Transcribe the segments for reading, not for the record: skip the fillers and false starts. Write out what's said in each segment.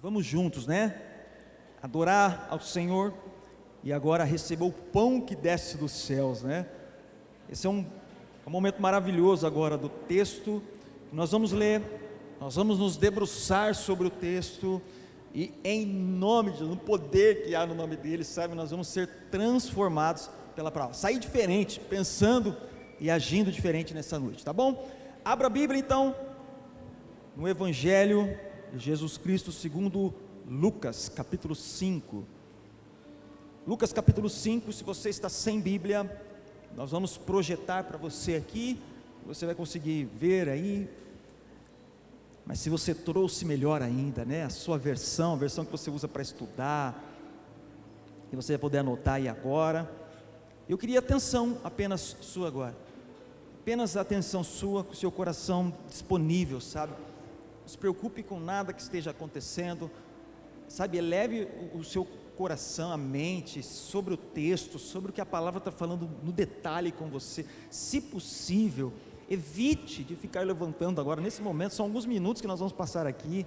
vamos juntos, né? Adorar ao Senhor e agora receber o pão que desce dos céus, né? Esse é um momento maravilhoso agora do texto. Nós vamos ler, nós vamos nos debruçar sobre o texto e em nome de Jesus, no poder que há no nome dele, sabe, nós vamos ser transformados pela palavra, sair diferente, pensando e agindo diferente nessa noite, tá bom? Abra a Bíblia então, no Evangelho de Jesus Cristo segundo Lucas, capítulo 5. Lucas capítulo 5, se você está sem Bíblia, nós vamos projetar para você aqui, você vai conseguir ver aí, mas se você trouxe, melhor ainda, né, a sua versão, a versão que você usa para estudar, e você vai poder anotar aí agora. Eu queria atenção apenas sua agora, apenas a atenção sua, com o seu coração disponível, sabe, não se preocupe com nada que esteja acontecendo, sabe, eleve o seu coração, a mente, sobre o texto, sobre o que a palavra está falando no detalhe com você, se possível, evite de ficar levantando agora, nesse momento, são alguns minutos que nós vamos passar aqui,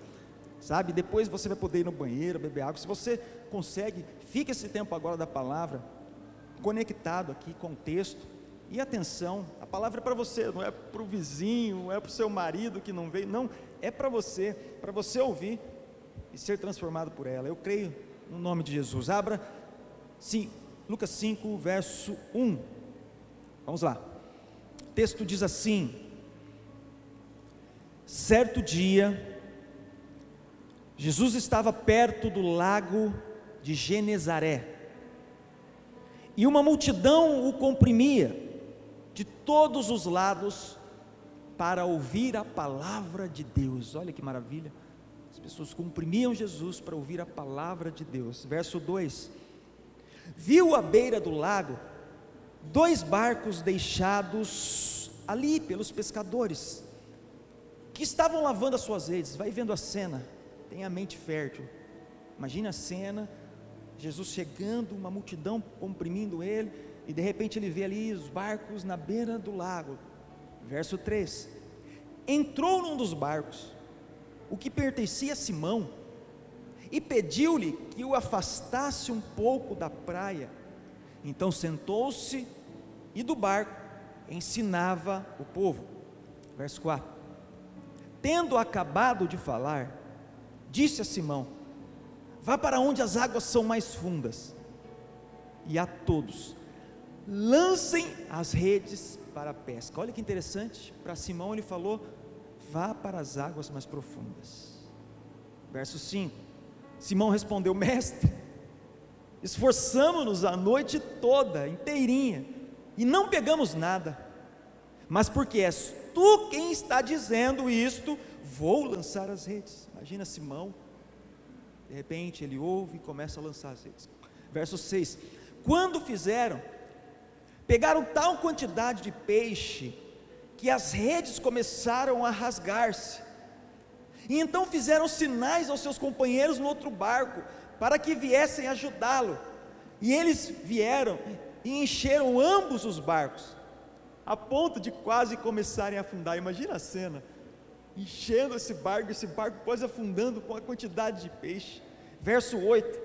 sabe, depois você vai poder ir no banheiro, beber água, se você consegue, fique esse tempo agora da palavra, conectado aqui com o texto, e atenção, a palavra é para você, não é para o vizinho, não é para o seu marido que não veio, não, é para você ouvir, e ser transformado por ela, eu creio, no nome de Jesus. Abra, sim, Lucas 5, verso 1, vamos lá, o texto diz assim: certo dia, Jesus estava perto do lago de Genezaré, e uma multidão o comprimia, de todos os lados, para ouvir a palavra de Deus. Olha que maravilha, as pessoas comprimiam Jesus para ouvir a palavra de Deus. Verso 2, viu à beira do lago, 2 barcos deixados ali pelos pescadores, que estavam lavando as suas redes. Vai vendo a cena, tenha a mente fértil, imagina a cena, Jesus chegando, uma multidão comprimindo ele, e de repente ele vê ali os barcos na beira do lago. Verso 3, entrou num dos barcos, o que pertencia a Simão, e pediu-lhe que o afastasse um pouco da praia. Então sentou-se e do barco ensinava o povo. Verso 4, tendo acabado de falar, disse a Simão: vá para onde as águas são mais fundas, e a todos lancem as redes para a pesca. Olha que interessante, para Simão ele falou: vá para as águas mais profundas. Verso 5, Simão respondeu: mestre, esforçamo-nos a noite toda, inteirinha, e não pegamos nada, mas porque és tu quem está dizendo isto, vou lançar as redes. Imagina Simão, de repente ele ouve e começa a lançar as redes. Verso 6, quando fizeram, pegaram tal quantidade de peixe, que as redes começaram a rasgar-se, e então fizeram sinais aos seus companheiros no outro barco, para que viessem ajudá-lo, e eles vieram e encheram ambos os barcos, a ponto de quase começarem a afundar. Imagina a cena, enchendo esse barco quase afundando com a quantidade de peixe. Verso 8,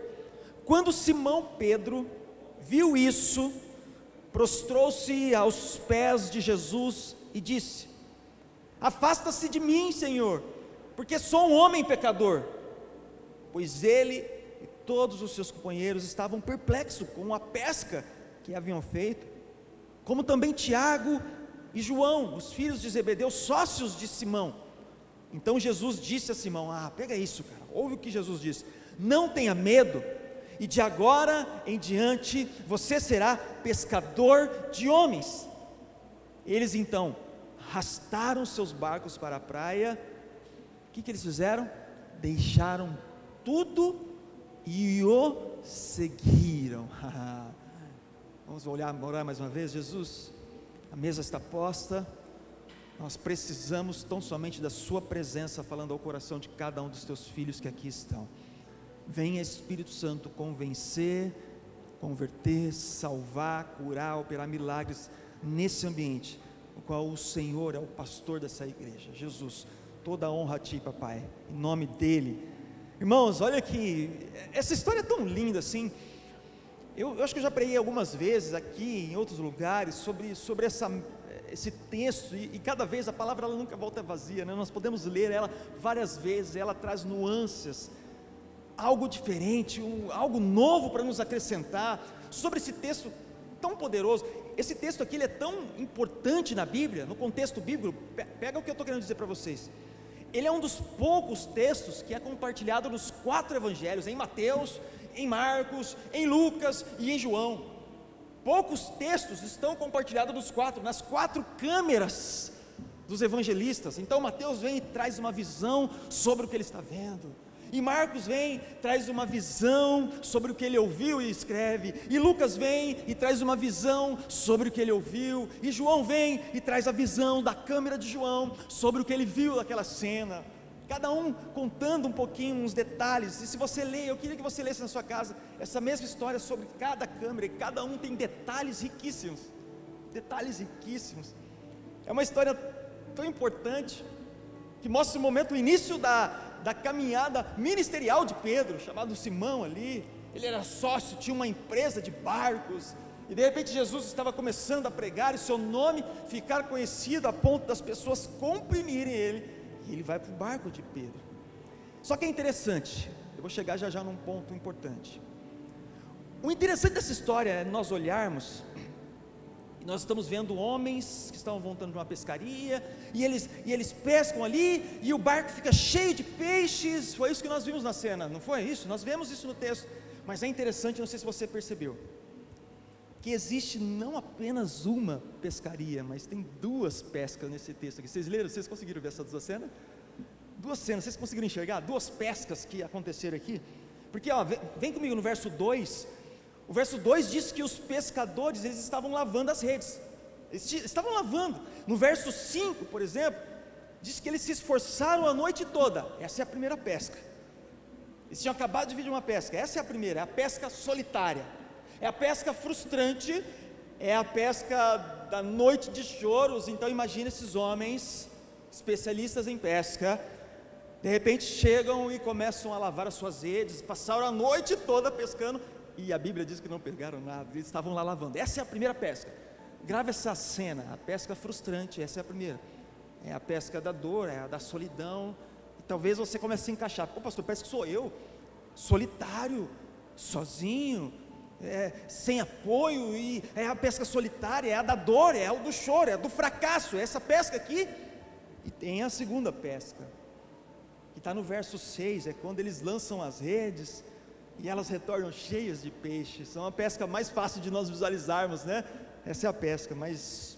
quando Simão Pedro viu isso, prostrou-se aos pés de Jesus e disse: afasta-se de mim, Senhor, porque sou um homem pecador. Pois ele e todos os seus companheiros estavam perplexos com a pesca que haviam feito, como também Tiago e João, os filhos de Zebedeu, sócios de Simão. Então Jesus disse a Simão: pega isso, cara, ouve o que Jesus disse: não tenha medo, e de agora em diante você será pescador de homens. Eles então arrastaram seus barcos para a praia. O que eles fizeram? Deixaram tudo e o seguiram. Vamos orar mais uma vez. Jesus, a mesa está posta, nós precisamos tão somente da sua presença, falando ao coração de cada um dos teus filhos que aqui estão. Venha Espírito Santo convencer, converter, salvar, curar, operar milagres nesse ambiente, no qual o Senhor é o pastor dessa igreja. Jesus, toda a honra a Ti, papai, em nome dEle, Irmãos, olha que essa história é tão linda assim. Eu acho que eu já preguei algumas vezes aqui em outros lugares sobre esse texto, e cada vez a palavra ela nunca volta vazia, né? Nós podemos ler ela várias vezes, ela traz nuances, algo diferente, algo novo para nos acrescentar sobre esse texto tão poderoso. Esse texto aqui ele é tão importante na Bíblia, no contexto bíblico. Pega o que eu estou querendo dizer para vocês. Ele é um dos poucos textos que é compartilhado nos 4 evangelhos, em Mateus, em Marcos, em Lucas e em João. Poucos textos estão compartilhados nas 4 câmeras dos evangelistas. Então Mateus vem e traz uma visão sobre o que ele está vendo, e Marcos vem, traz uma visão sobre o que ele ouviu e escreve, e Lucas vem e traz uma visão sobre o que ele ouviu, e João vem e traz a visão da câmera de João sobre o que ele viu daquela cena, cada um contando um pouquinho, uns detalhes. E se você ler, eu queria que você lesse na sua casa essa mesma história sobre cada câmera, e cada um tem detalhes riquíssimos, é uma história tão importante, que mostra o momento, o início da caminhada ministerial de Pedro, chamado Simão ali. Ele era sócio, tinha uma empresa de barcos, e de repente Jesus estava começando a pregar, e seu nome ficar conhecido a ponto das pessoas comprimirem ele, e ele vai para o barco de Pedro. Só que é interessante, eu vou chegar já num ponto importante. O interessante dessa história é nós olharmos, e nós estamos vendo homens que estavam voltando de uma pescaria, e eles pescam ali, e o barco fica cheio de peixes. Foi isso que nós vimos na cena, não foi isso? Nós vemos isso no texto. Mas é interessante, não sei se você percebeu, que existe não apenas uma pescaria, mas tem 2 pescas nesse texto aqui. Vocês leram? Vocês conseguiram ver essas 2 cenas? 2 cenas, vocês conseguiram enxergar? 2 pescas que aconteceram aqui. Porque vem comigo no verso 2. O verso 2 diz que os pescadores, eles estavam lavando as redes, eles estavam lavando. No verso 5, por exemplo, diz que eles se esforçaram a noite toda. Essa é a primeira pesca. Eles tinham acabado de vir de uma pesca. Essa é a primeira, é a pesca solitária, é a pesca frustrante, é a pesca da noite de choros. Então imagina esses homens, especialistas em pesca, de repente chegam e começam a lavar as suas redes, passaram a noite toda pescando, e a Bíblia diz que não pegaram nada, eles estavam lá lavando. Essa é a primeira pesca. Grava essa cena, a pesca frustrante, essa é a primeira. É a pesca da dor, é a da solidão. E talvez você comece a se encaixar. Pô, pastor, parece que sou eu, solitário, sozinho, sem apoio. E é a pesca solitária, é a da dor, é a do choro, é a do fracasso, é essa pesca aqui. E tem a segunda pesca, que está no verso 6, é quando eles lançam as redes e elas retornam cheias de peixes. São a pesca mais fácil de nós visualizarmos, né? Essa é a pesca. Mas,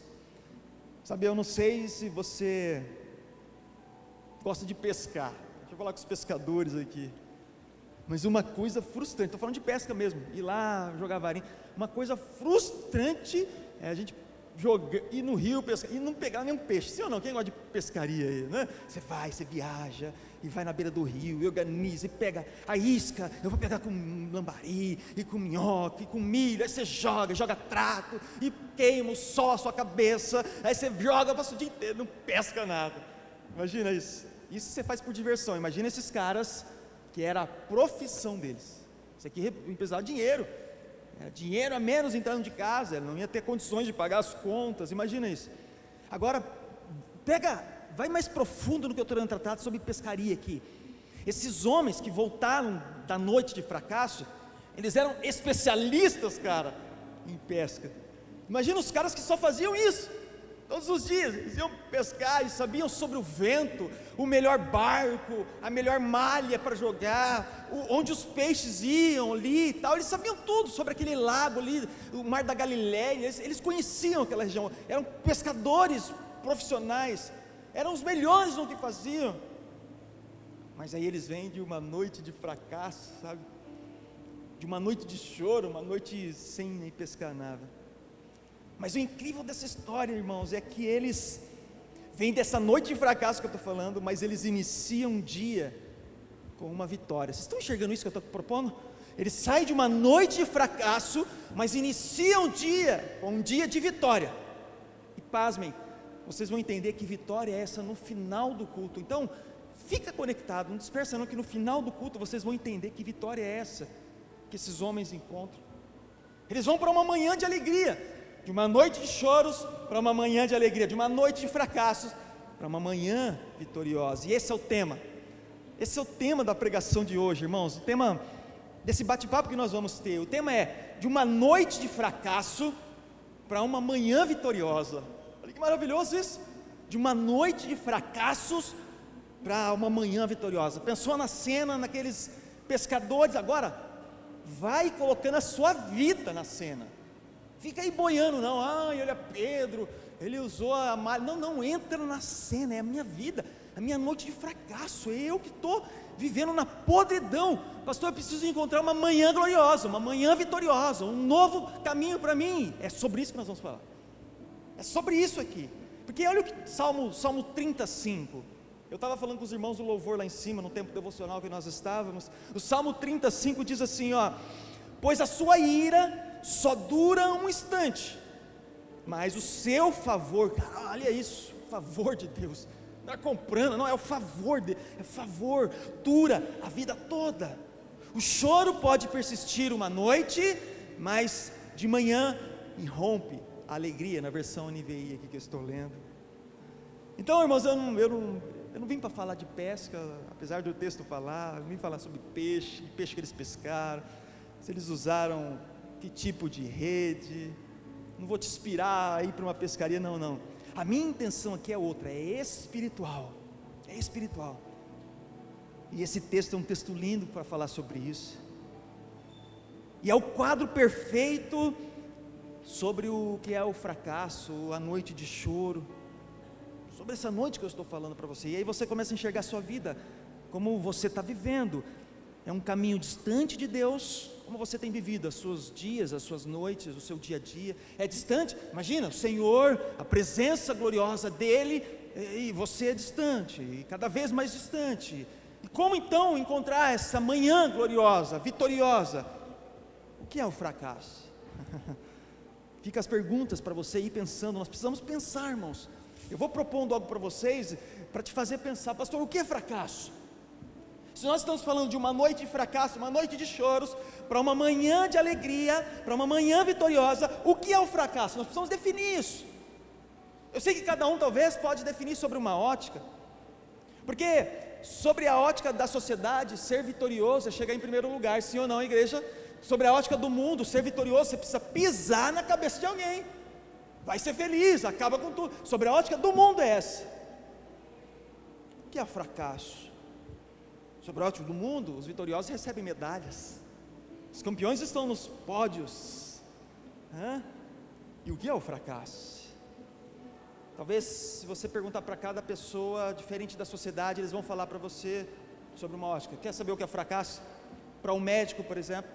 sabe, eu não sei se você gosta de pescar. Deixa eu falar com os pescadores aqui. Mas uma coisa frustrante, estou falando de pesca mesmo, ir lá jogar varinha. Uma coisa frustrante é a gente ir no rio pescar e não pegar nenhum peixe. Sim ou não? Quem gosta de pescaria aí, né? Você viaja e vai na beira do rio e organiza e pega a isca. Eu vou pegar com lambari e com minhoca e com milho. Aí você joga trato e queima o sol a sua cabeça. Aí você joga, passa o dia inteiro, não pesca nada. Imagina isso. Isso você faz por diversão. Imagina esses caras que era a profissão deles. Isso aqui precisava de dinheiro. Era dinheiro a menos entrando de casa, ele não ia ter condições de pagar as contas. Imagina isso. Agora, vai mais profundo no que eu estou tratando sobre pescaria aqui. Esses homens que voltaram da noite de fracasso, eles eram especialistas, cara, em pesca. Imagina os caras que só faziam isso todos os dias. Eles iam pescar e sabiam sobre o vento, o melhor barco, a melhor malha para jogar, onde os peixes iam ali e tal. Eles sabiam tudo sobre aquele lago ali, o mar da Galileia. Eles conheciam aquela região, eram pescadores profissionais, eram os melhores no que faziam. Mas aí eles vêm de uma noite de fracasso, sabe? De uma noite de choro, uma noite sem nem pescar nada. Mas o incrível dessa história, irmãos, é que eles vêm dessa noite de fracasso que eu estou falando, mas eles iniciam um dia com uma vitória. Vocês estão enxergando isso que eu estou propondo? Eles saem de uma noite de fracasso, mas iniciam um dia com um dia de vitória. E pasmem, vocês vão entender que vitória é essa no final do culto. Então, fica conectado, não dispersa não, que no final do culto vocês vão entender que vitória é essa que esses homens encontram. Eles vão para uma manhã de alegria, de uma noite de choros para uma manhã de alegria, de uma noite de fracassos para uma manhã vitoriosa. E esse é o tema. Esse é o tema da pregação de hoje, irmãos. O tema desse bate-papo que nós vamos ter. O tema é de uma noite de fracasso para uma manhã vitoriosa. Olha que maravilhoso isso. De uma noite de fracassos para uma manhã vitoriosa. Pensou na cena, naqueles pescadores? Agora vai colocando a sua vida na cena. Fica aí boiando, não. Olha Pedro, ele usou a malha. Não, entra na cena. É a minha vida, a minha noite de fracasso. É eu que estou vivendo na podridão. Pastor, eu preciso encontrar uma manhã gloriosa, uma manhã vitoriosa, um novo caminho para mim. É sobre isso que nós vamos falar. É sobre isso aqui. Porque olha o que Salmo 35. Eu estava falando com os irmãos do louvor lá em cima, no tempo devocional que nós estávamos. O Salmo 35 diz assim, pois a sua ira só dura um instante, mas o seu favor, cara, olha isso, o favor de Deus, não é comprando, não, é o favor dele, é favor, dura a vida toda. O choro pode persistir uma noite, mas de manhã irrompe a alegria, na versão NVI aqui que eu estou lendo. Então, irmãos, eu não vim para falar de pesca, apesar do texto falar, eu vim falar sobre peixe que eles pescaram, se eles usaram que tipo de rede. Não vou te inspirar a ir para uma pescaria, não. A minha intenção aqui é outra, é espiritual. E esse texto é um texto lindo para falar sobre isso. E é o quadro perfeito sobre o que é o fracasso, a noite de choro. Sobre essa noite que eu estou falando para você. E aí você começa a enxergar a sua vida, como você está vivendo. É um caminho distante de Deus, como você tem vivido os seus dias, as suas noites, o seu dia a dia. É distante, imagina, o Senhor, a presença gloriosa dEle, e você é distante, e cada vez mais distante. E como então encontrar essa manhã gloriosa, vitoriosa? O que é o fracasso? Fica as perguntas para você ir pensando. Nós precisamos pensar, irmãos. Eu vou propondo algo para vocês, para te fazer pensar, pastor, o que é fracasso? Se nós estamos falando de uma noite de fracasso, uma noite de choros, para uma manhã de alegria, para uma manhã vitoriosa, o que é o fracasso? Nós precisamos definir isso. Eu sei que cada um talvez pode definir sobre uma ótica, porque sobre a ótica da sociedade, ser vitorioso é chegar em primeiro lugar, sim ou não, igreja? Sobre a ótica do mundo, ser vitorioso, você precisa pisar na cabeça de alguém, vai ser feliz, acaba com tudo. Sobre a ótica do mundo é essa. O que é fracasso? Sobre a ótica do mundo, os vitoriosos recebem medalhas, os campeões estão nos pódios. E o que é o fracasso? Talvez se você perguntar para cada pessoa diferente da sociedade, eles vão falar para você sobre uma ótica. Quer saber o que é fracasso? Para um médico, por exemplo,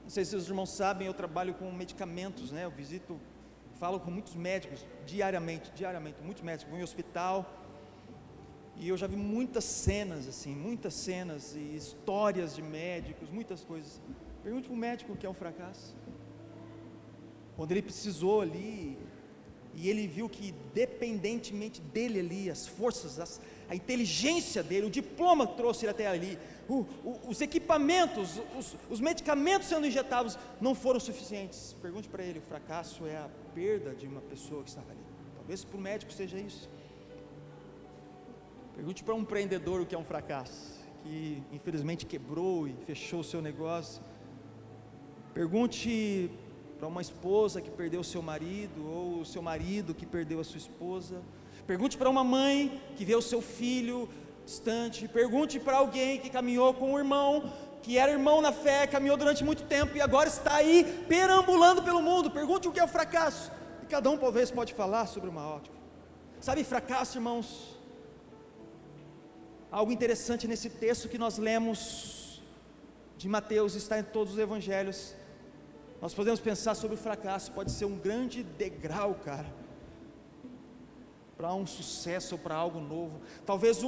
não sei se os irmãos sabem, eu trabalho com medicamentos, eu falo com muitos médicos diariamente, muitos médicos, vou em hospital, e eu já vi muitas cenas e histórias de médicos, muitas coisas. Pergunte para o médico o que é um fracasso. Quando ele precisou ali, e ele viu que dependentemente dele ali, as forças, a inteligência dele, o diploma que trouxe ele até ali, os equipamentos, os medicamentos sendo injetados, não foram suficientes. Pergunte para ele, o fracasso é a perda de uma pessoa que estava ali. Talvez para o médico seja isso. Pergunte para um empreendedor o que é um fracasso, que infelizmente quebrou e fechou o seu negócio. Pergunte para uma esposa que perdeu o seu marido, ou o seu marido que perdeu a sua esposa. Pergunte para uma mãe que vê o seu filho distante. Pergunte para alguém que caminhou com um irmão, que era irmão na fé, caminhou durante muito tempo e agora está aí perambulando pelo mundo. Pergunte o que é o fracasso, e cada um talvez pode falar sobre uma ótica. Sabe, fracasso, irmãos, algo interessante nesse texto que nós lemos de Mateus, está em todos os evangelhos. Nós podemos pensar sobre o fracasso, pode ser um grande degrau, cara, para um sucesso ou para algo novo. Talvez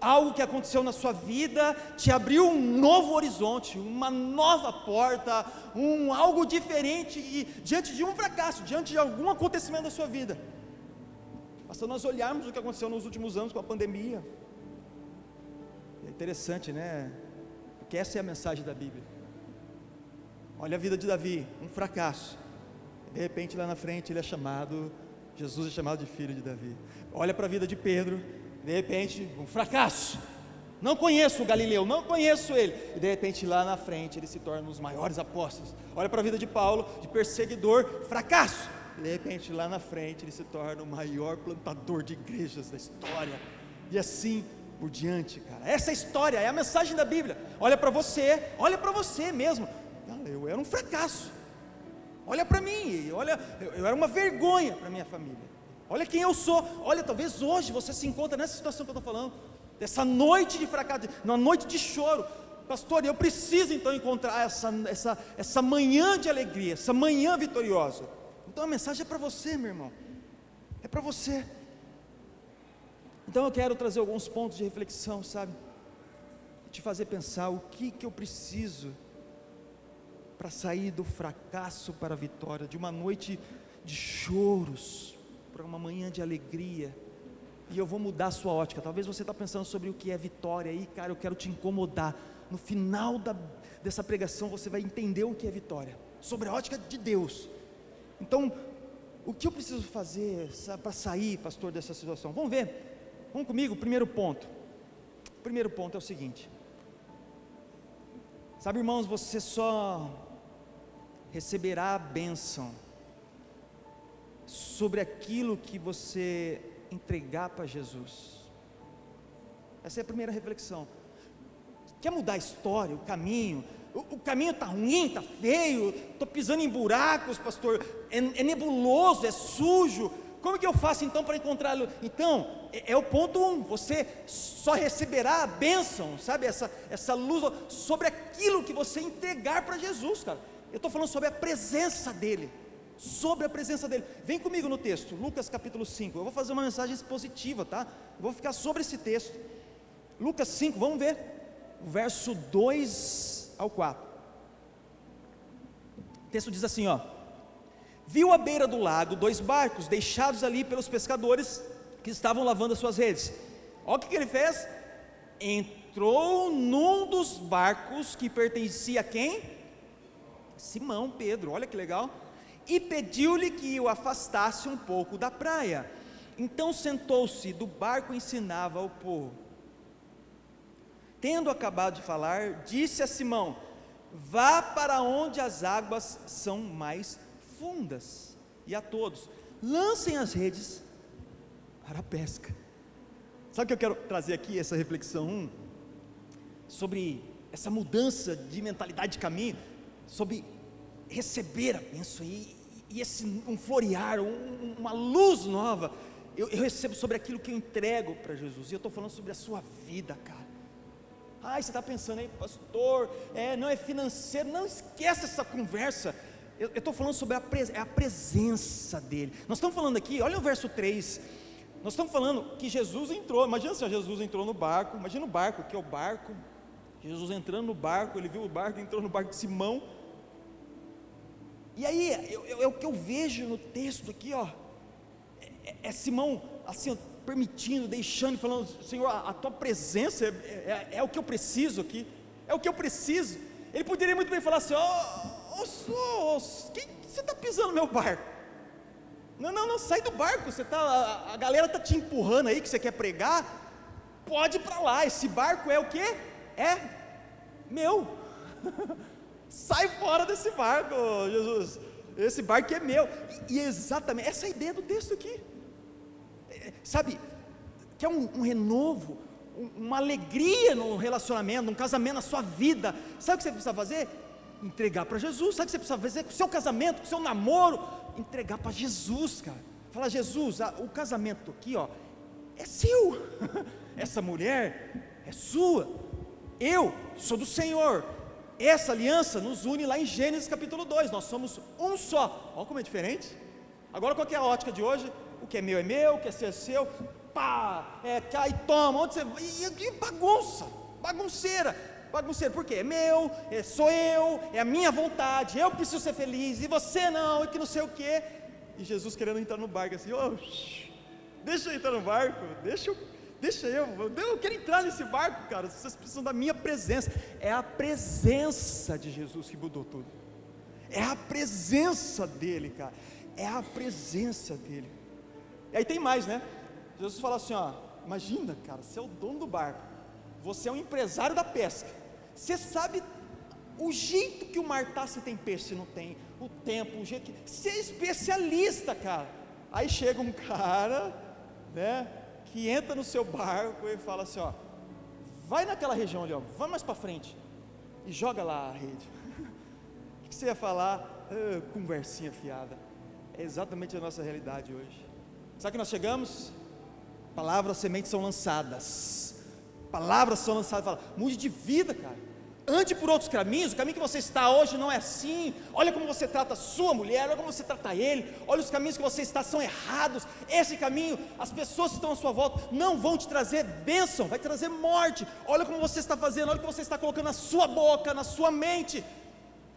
algo que aconteceu na sua vida te abriu um novo horizonte, uma nova porta, algo diferente, e diante de um fracasso, diante de algum acontecimento da sua vida, basta nós olharmos o que aconteceu nos últimos anos com a pandemia. É interessante, né? Porque essa é a mensagem da Bíblia. Olha a vida de Davi, um fracasso. De repente lá na frente ele é chamado, Jesus é chamado de filho de Davi. Olha para a vida de Pedro, de repente um fracasso. Não conheço o Galileu, não conheço ele. E de repente lá na frente ele se torna um dos maiores apóstolos. Olha para a vida de Paulo, de perseguidor, fracasso. E de repente lá na frente ele se torna o maior plantador de igrejas da história. E assim por diante, cara. Essa é a história, é a mensagem da Bíblia. Olha para você mesmo. Eu era um fracasso. Olha para mim, olha, eu era uma vergonha para minha família. Olha quem eu sou. Olha, talvez hoje você se encontra nessa situação que eu estou falando, dessa noite de fracasso, uma noite de choro. Pastor, eu preciso então encontrar essa manhã de alegria, essa manhã vitoriosa. Então a mensagem é para você, meu irmão, é para você. Então eu quero trazer alguns pontos de reflexão, sabe, te fazer pensar o que eu preciso para sair do fracasso para a vitória, de uma noite de choros para uma manhã de alegria. E eu vou mudar a sua ótica. Talvez você está pensando sobre o que é vitória aí, cara, eu quero te incomodar. No final dessa pregação você vai entender o que é vitória, sobre a ótica de Deus. Então, o que eu preciso fazer para sair, pastor, dessa situação? Vamos ver, vamos comigo. Primeiro ponto é o seguinte, sabe, irmãos, você só receberá a bênção sobre aquilo que você entregar para Jesus. Essa é a primeira reflexão. Quer mudar a história, o caminho? O caminho está ruim, está feio, estou pisando em buracos, pastor, é nebuloso, é sujo. Como que eu faço então para encontrá-lo? Então, é o ponto 1, você só receberá a bênção, sabe, essa luz sobre aquilo que você entregar para Jesus, cara. Eu estou falando sobre a presença dEle, vem comigo no texto, Lucas capítulo 5, eu vou fazer uma mensagem expositiva, tá? Eu vou ficar sobre esse texto, Lucas 5, vamos ver, o verso 2 ao 4, o texto diz assim, ó: viu à beira do lago 2 barcos, deixados ali pelos pescadores, que estavam lavando as suas redes. Olha o que ele fez, entrou num dos barcos, que pertencia a quem? Simão Pedro, olha que legal, e pediu-lhe que o afastasse um pouco da praia. Então sentou-se do barco e ensinava ao povo. Tendo acabado de falar, disse a Simão: vá para onde as águas são mais fundas, e a todos: lancem as redes para a pesca. Sabe o que eu quero trazer aqui, essa reflexão sobre essa mudança de mentalidade de caminho, sobre receber a bênção e um florear, uma luz nova. Eu recebo sobre aquilo que eu entrego para Jesus, e eu estou falando sobre a sua vida, cara. Você está pensando aí, pastor, não é financeiro, não esquece essa conversa. Eu estou falando sobre a presença dEle. Nós estamos falando aqui, olha o verso 3, nós estamos falando que Jesus entrou. Imagina se Jesus entrou no barco, imagina o barco, que é o barco, Jesus entrando no barco, ele viu o barco, entrou no barco de Simão. E aí, é o que eu vejo no texto aqui, ó, é Simão, assim, ó, permitindo, deixando, falando: Senhor, a tua presença é o que eu preciso aqui, é o que eu preciso. Ele poderia muito bem falar assim: quem você está pisando no meu barco? Não, sai do barco, a galera está te empurrando aí, que você quer pregar, pode ir para lá, esse barco é o quê? É meu. Sai fora desse barco, Jesus, esse barco é meu. E exatamente, essa é a ideia do texto aqui, sabe, que é um renovo, uma alegria no relacionamento, num casamento, na sua vida. Sabe o que você precisa fazer? Entregar para Jesus. Sabe o que você precisa fazer com o seu casamento, com o seu namoro? Entregar para Jesus, cara. Fala: Jesus, o casamento aqui, ó, é seu, essa mulher é sua, eu sou do Senhor. Essa aliança nos une lá em Gênesis capítulo 2, nós somos um só. Olha como é diferente. Agora, qual que é a ótica de hoje? O que é meu, o que é seu é seu. Pá, cai, toma, onde você vai? E bagunceira, por quê? É meu, sou eu, é a minha vontade, eu preciso ser feliz, e você não, e que não sei o quê. E Jesus querendo entrar no barco assim: deixa eu entrar no barco, deixa eu quero entrar nesse barco, cara, vocês precisam da minha presença. É a presença de Jesus que mudou tudo, é a presença dele, cara, é a presença dele. E aí tem mais, né? Jesus fala assim, ó, imagina, cara, você é o dono do barco, você é um empresário da pesca, você sabe o jeito que o mar está, se tem peixe, se não tem, o tempo, o jeito que, você é especialista, cara. Aí chega um cara, né, que entra no seu barco e fala assim, ó, vai naquela região ali, ó, vai mais para frente e joga lá a rede. O que você ia falar? Conversinha fiada. É exatamente a nossa realidade hoje. Sabe que nós chegamos? Palavras, sementes são lançadas, palavras são lançadas, fala, mude de vida, cara, ande por outros caminhos, o caminho que você está hoje não é assim, olha como você trata a sua mulher, olha como você trata ele, olha os caminhos que você está são errados, esse caminho, as pessoas que estão à sua volta, não vão te trazer bênção, vai trazer morte, olha como você está fazendo, olha o que você está colocando na sua boca, na sua mente.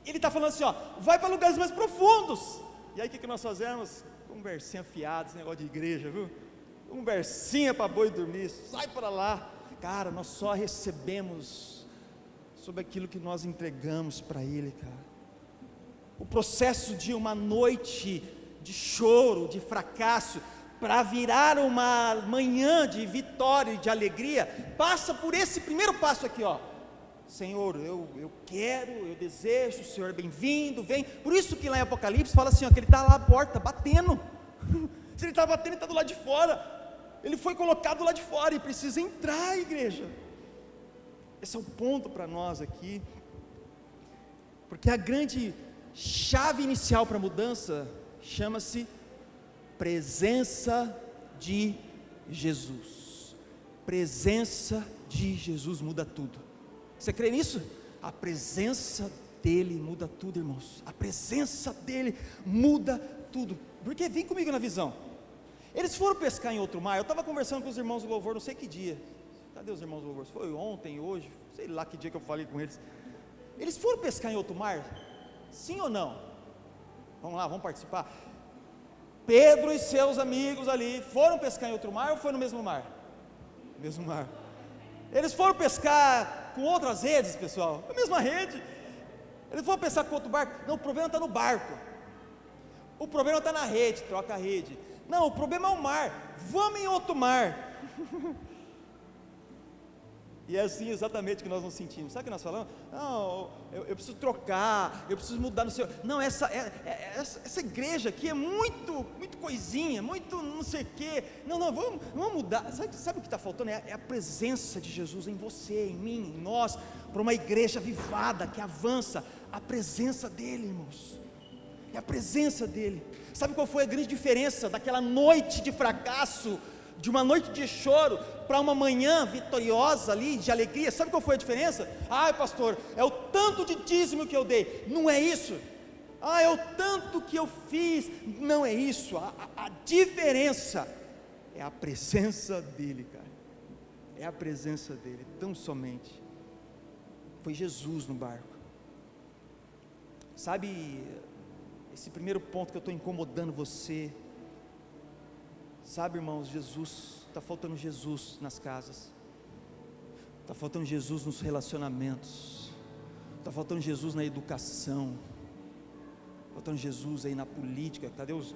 Ele está falando assim, ó, vai para lugares mais profundos. E aí o que nós fazemos? Conversinha fiada, esse negócio de igreja, viu? Conversinha para boi dormir, sai para lá. Cara, nós só recebemos sobre aquilo que nós entregamos para Ele, cara. O processo de uma noite de choro, de fracasso, para virar uma manhã de vitória e de alegria, passa por esse primeiro passo aqui, ó. Senhor, eu quero, eu desejo, o Senhor é bem-vindo, vem. Por isso que lá em Apocalipse fala assim, ó, que Ele está lá à porta, batendo. Se Ele está batendo, Ele está do lado de fora. Ele foi colocado lá de fora e precisa entrar, igreja. Esse é o ponto para nós aqui, porque a grande chave inicial para a mudança chama-se presença de Jesus. Presença de Jesus muda tudo. Você crê nisso? A presença dele muda tudo, irmãos. A presença dele muda tudo. Porque vem comigo na visão. Eles foram pescar em outro mar. Eu estava conversando com os irmãos do louvor, não sei que dia. Cadê os irmãos do louvor? Foi ontem, hoje, sei lá que dia que eu falei com eles. Eles foram pescar em outro mar? Sim ou não? Vamos lá, vamos participar. Pedro e seus amigos ali foram pescar em outro mar ou foi no mesmo mar? Mesmo mar. Eles foram pescar com outras redes, pessoal, a mesma rede. Eles foram pescar com outro barco. Não, o problema está no barco. O problema está na rede, troca a rede. Não, o problema é o mar. Vamos em outro mar. E é assim exatamente que nós nos sentimos. Sabe o que nós falamos? Não, eu preciso trocar, eu preciso mudar no seu. Não, essa igreja aqui é muito coisinha, muito não sei o quê. Não, vamos mudar. Sabe o que está faltando? É a presença de Jesus em você, em mim, em nós, para uma igreja avivada, que avança. A presença dele, irmãos. É a presença dele. Sabe qual foi a grande diferença daquela noite de fracasso, de uma noite de choro, para uma manhã vitoriosa ali, de alegria? Sabe qual foi a diferença? Ai, pastor, é o tanto de dízimo que eu dei. Não é isso. É o tanto que eu fiz. Não é isso. A diferença é a presença dele, cara. É a presença dele, tão somente. Foi Jesus no barco. Sabe, esse primeiro ponto que eu estou incomodando você, sabe, irmãos, Jesus, está faltando Jesus nas casas, está faltando Jesus nos relacionamentos, está faltando Jesus na educação, está faltando Jesus aí na política. Cadê os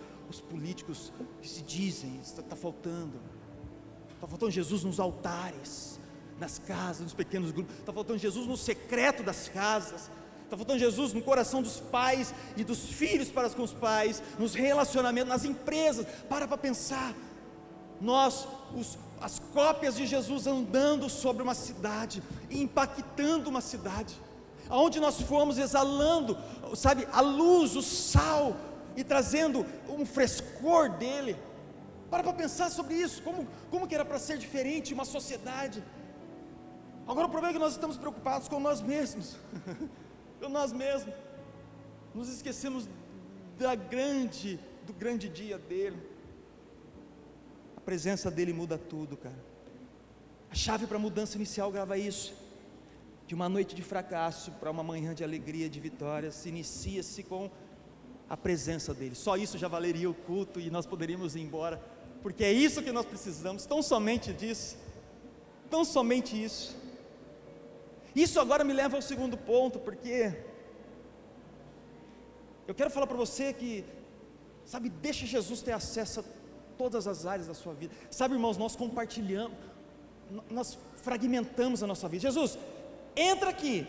políticos que se dizem? Está faltando Jesus nos altares, nas casas, nos pequenos grupos, está faltando Jesus no secreto das casas, está faltando Jesus no coração dos pais e dos filhos para com os pais, nos relacionamentos, nas empresas. Para pensar, nós, as cópias de Jesus andando sobre uma cidade, impactando uma cidade, aonde nós fomos exalando, sabe, a luz, o sal, e trazendo um frescor dele. Para pensar sobre isso, como que era para ser diferente uma sociedade. Agora o problema é que nós estamos preocupados com nós mesmos, com nós mesmos, nos esquecemos do grande dia dele. A presença dele muda tudo, cara. A chave para a mudança inicial, grava isso. De uma noite de fracasso para uma manhã de alegria, de vitória, se inicia-se com a presença dele. Só isso já valeria o culto e nós poderíamos ir embora, porque é isso que nós precisamos, tão somente disso. Tão somente isso. Isso agora me leva ao segundo ponto, porque eu quero falar para você que, sabe, deixa Jesus ter acesso a todas as áreas da sua vida. Sabe, irmãos, nós compartilhamos, nós fragmentamos a nossa vida. Jesus, entra aqui,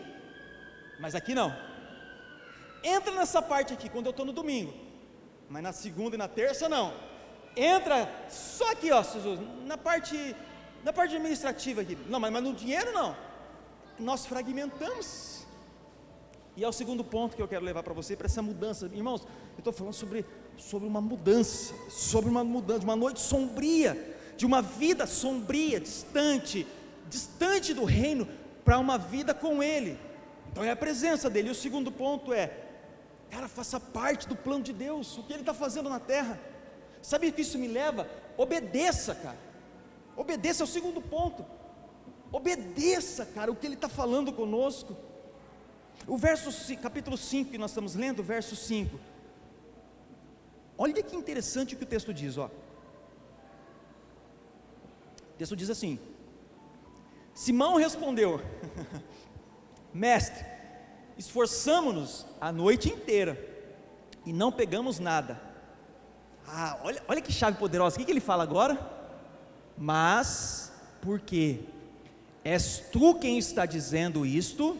mas aqui não. Entra nessa parte aqui, quando eu estou no domingo, mas na segunda e na terça não. Entra só aqui, ó, Jesus, na parte administrativa aqui. Não, mas no dinheiro não. Nós fragmentamos. E é o segundo ponto que eu quero levar para você, para essa mudança. Irmãos, eu estou falando sobre uma mudança, de uma noite sombria, de uma vida sombria, distante do reino, para uma vida com Ele. Então é a presença dEle. E o segundo ponto é, cara, faça parte do plano de Deus, o que Ele está fazendo na terra. Sabe o que isso me leva? Obedeça, cara. Obedeça é o segundo ponto. Obedeça, cara, o que Ele está falando conosco. O capítulo 5 que nós estamos lendo, verso 5. Olha que interessante o que o texto diz, ó. O texto diz assim: Simão respondeu: Mestre, esforçamo-nos a noite inteira e não pegamos nada. Olha que chave poderosa. O que ele fala agora? Mas, porque és tu quem está dizendo isto,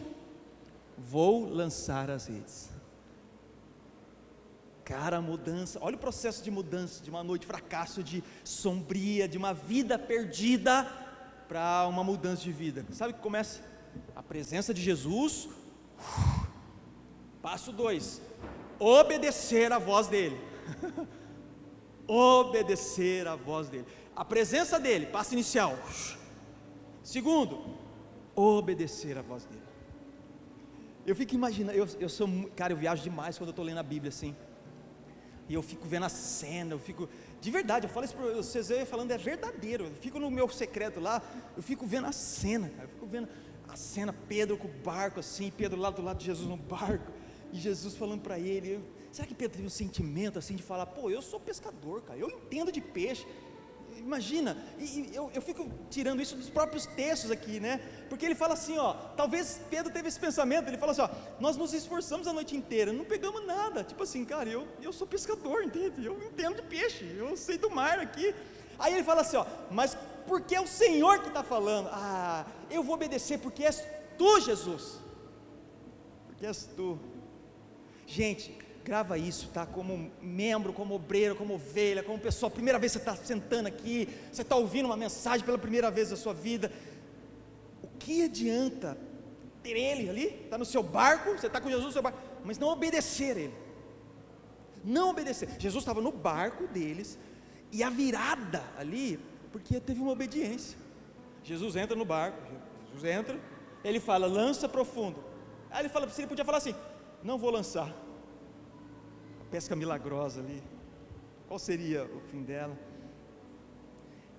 vou lançar as redes. Cara, a mudança, olha o processo de mudança, de uma noite fracasso, de sombria, de uma vida perdida, para uma mudança de vida. Sabe o que começa? A presença de Jesus. Passo 2, obedecer a voz dEle. Obedecer a voz dEle. A presença dEle, passo inicial. Segundo, obedecer a voz dEle. Eu fico imaginando, cara, eu viajo demais quando eu estou lendo a Bíblia assim, e eu fico vendo a cena, de verdade, eu falo isso para vocês, eu falando, é verdadeiro, eu fico no meu secreto lá, eu fico vendo a cena, cara, eu fico vendo a cena, Pedro com o barco assim, Pedro lá do lado de Jesus no barco, e Jesus falando para ele, será que Pedro teve um sentimento assim de falar, pô, eu sou pescador, cara, eu entendo de peixe. Imagina, eu fico tirando isso dos próprios textos aqui, né? Porque ele fala assim, ó, talvez Pedro teve esse pensamento, ele fala assim, ó, nós nos esforçamos a noite inteira, não pegamos nada, tipo assim, cara, eu sou pescador, entende? Eu entendo de peixe, eu sei do mar aqui. Aí ele fala assim, ó, mas porque é o Senhor que está falando, eu vou obedecer porque és tu, Jesus, porque és tu. Gente, grava isso, tá? Como membro, como obreiro, como ovelha, como pessoa, primeira vez que você está sentando aqui, você está ouvindo uma mensagem pela primeira vez da sua vida, o que adianta ter Ele ali, está no seu barco, você está com Jesus no seu barco, mas não obedecer Ele, não obedecer. Jesus estava no barco deles, e a virada ali, porque teve uma obediência. Jesus entra no barco, ele fala, lança profundo. Aí ele fala, ele podia falar assim, não vou lançar. Pesca milagrosa ali, qual seria o fim dela?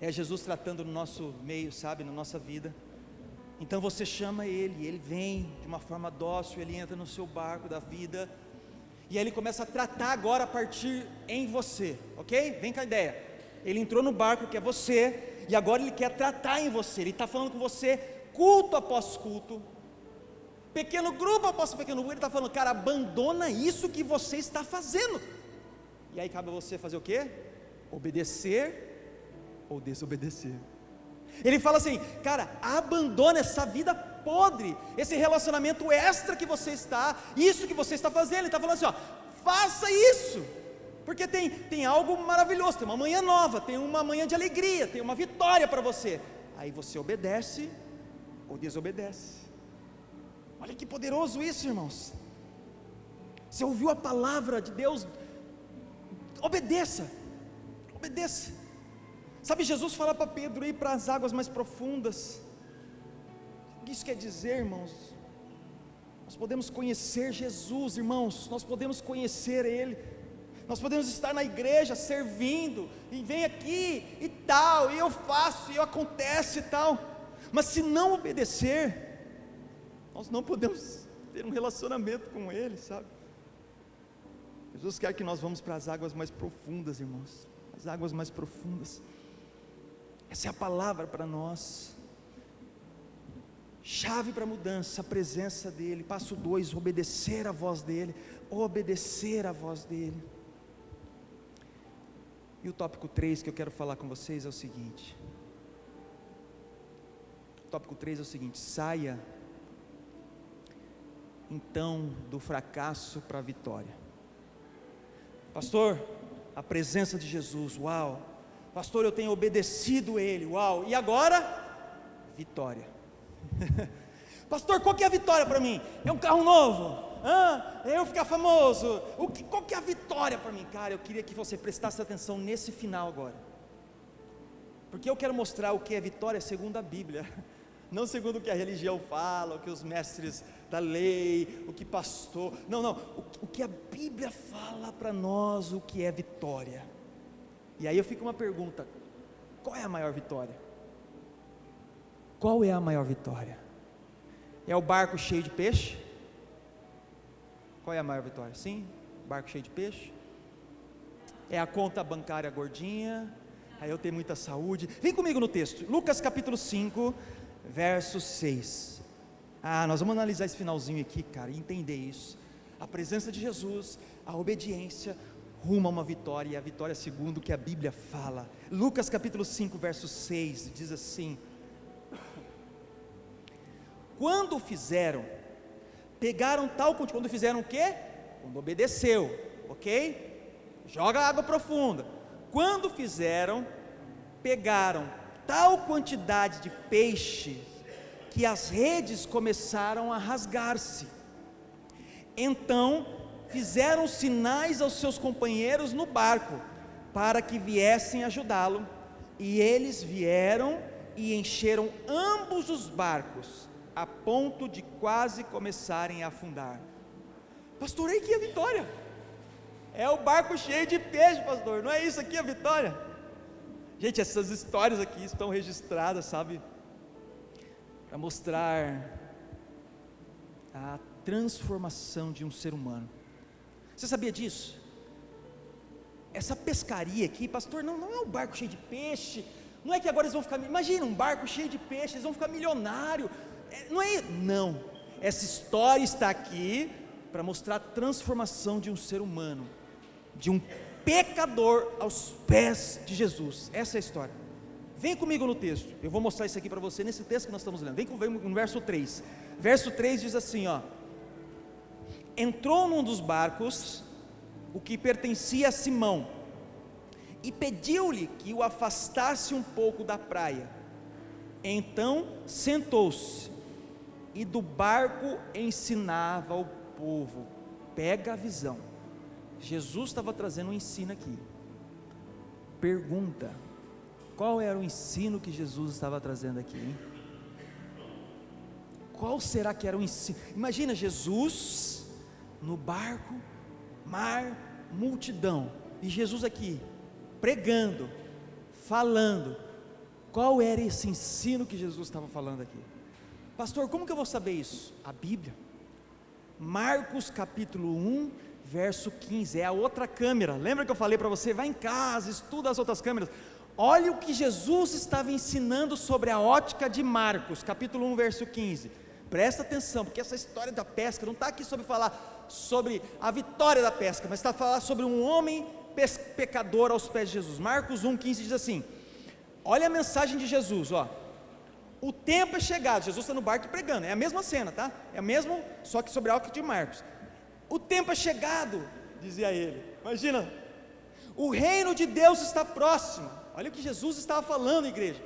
É Jesus tratando no nosso meio, sabe, na nossa vida. Então você chama Ele vem de uma forma dócil, Ele entra no seu barco da vida, e aí Ele começa a tratar agora a partir em você, ok? Vem com a ideia, Ele entrou no barco que é você, e agora Ele quer tratar em você, Ele está falando com você, culto após culto, pequeno grupo após pequeno grupo, Ele está falando, cara, abandona isso que você está fazendo, e aí cabe a você fazer o quê? Obedecer ou desobedecer. Ele fala assim, cara, abandona essa vida podre, esse relacionamento extra que você está, isso que você está fazendo. Ele está falando assim, ó, faça isso, porque tem algo maravilhoso, tem uma manhã nova, tem uma manhã de alegria, tem uma vitória para você. Aí você obedece ou desobedece. Olha que poderoso isso, irmãos. Você ouviu a palavra de Deus, obedeça. Sabe, Jesus fala para Pedro ir para as águas mais profundas. O que isso quer dizer, irmãos? Nós podemos conhecer Jesus, irmãos, nós podemos conhecer Ele, nós podemos estar na igreja servindo, e vem aqui e tal, e eu faço, e acontece e tal, mas se não obedecer, nós não podemos ter um relacionamento com Ele, sabe? Jesus quer que nós vamos para as águas mais profundas, irmãos, as águas mais profundas. Essa é a palavra para nós. Chave para mudança, a presença dEle. Passo 2, obedecer a voz dEle. Obedecer a voz dEle. E o tópico 3 que eu quero falar com vocês é o seguinte. O tópico 3 é o seguinte: saia então do fracasso para a vitória. Pastor, a presença de Jesus, uau. Pastor, eu tenho obedecido Ele, uau. E agora? Vitória. Pastor, qual que é a vitória para mim? É um carro novo? Eu ficar famoso? Qual que é a vitória para mim? Cara, eu queria que você prestasse atenção nesse final agora, porque eu quero mostrar o que é vitória segundo a Bíblia, não segundo o que a religião fala, o que os mestres da lei, o que pastor, não, o que a Bíblia fala para nós, o que é vitória. E aí eu fico uma pergunta: qual é a maior vitória? Qual é a maior vitória? É o barco cheio de peixe? Qual é a maior vitória? Sim, barco cheio de peixe. É a conta bancária gordinha, aí eu tenho muita saúde. Vem comigo no texto, Lucas capítulo 5, verso 6. Nós vamos analisar esse finalzinho aqui, cara, e entender isso. A presença de Jesus, a obediência, rumo a uma vitória, e a vitória segundo o que a Bíblia fala. Lucas capítulo 5, verso 6, diz assim: quando fizeram, pegaram tal quantidade, quando fizeram o quê? Quando obedeceu, ok? Joga água profunda. Quando fizeram, pegaram tal quantidade de peixe, que as redes começaram a rasgar-se. Então, fizeram sinais aos seus companheiros no barco, para que viessem ajudá-lo, e eles vieram e encheram ambos os barcos, a ponto de quase começarem a afundar. Pastor, aí que é a vitória? É o barco cheio de peixe, pastor, não é isso aqui a vitória? Gente, essas histórias aqui estão registradas, sabe, para mostrar a transformação de um ser humano. Você sabia disso? Essa pescaria aqui, pastor, não é um barco cheio de peixe, não é que agora eles vão ficar, imagina um barco cheio de peixe, eles vão ficar milionários, não, essa história está aqui para mostrar a transformação de um ser humano, de um pecador aos pés de Jesus. Essa é a história. Vem comigo no texto, eu vou mostrar isso aqui para você nesse texto que nós estamos lendo. Vem no verso 3. Verso 3 diz assim, entrou num dos barcos, o que pertencia a Simão, e pediu-lhe que o afastasse um pouco da praia. Então sentou-se, e do barco ensinava o povo. Pega a visão, Jesus estava trazendo um ensino aqui. Pergunta: qual era o ensino que Jesus estava trazendo aqui, hein? Qual será que era o ensino? Imagina Jesus no barco, mar, multidão, e Jesus aqui pregando, falando. Qual era esse ensino que Jesus estava falando aqui? Pastor, como que eu vou saber isso? A Bíblia. Marcos capítulo 1, verso 15, é a outra câmera. Lembra que eu falei para você? Vai em casa, estuda as outras câmeras. Olha o que Jesus estava ensinando sobre a ótica de Marcos, capítulo 1, verso 15. Presta atenção, porque essa história da pesca não está aqui sobre falar sobre a vitória da pesca, mas está a falar sobre um homem pecador aos pés de Jesus. Marcos 1, 15 diz assim: olha a mensagem de Jesus, o tempo é chegado. Jesus está no barco pregando, é a mesma cena, tá? É a mesma, só que sobre a ótica de Marcos. O tempo é chegado, dizia ele. Imagina, o reino de Deus está próximo. Olha o que Jesus estava falando, igreja.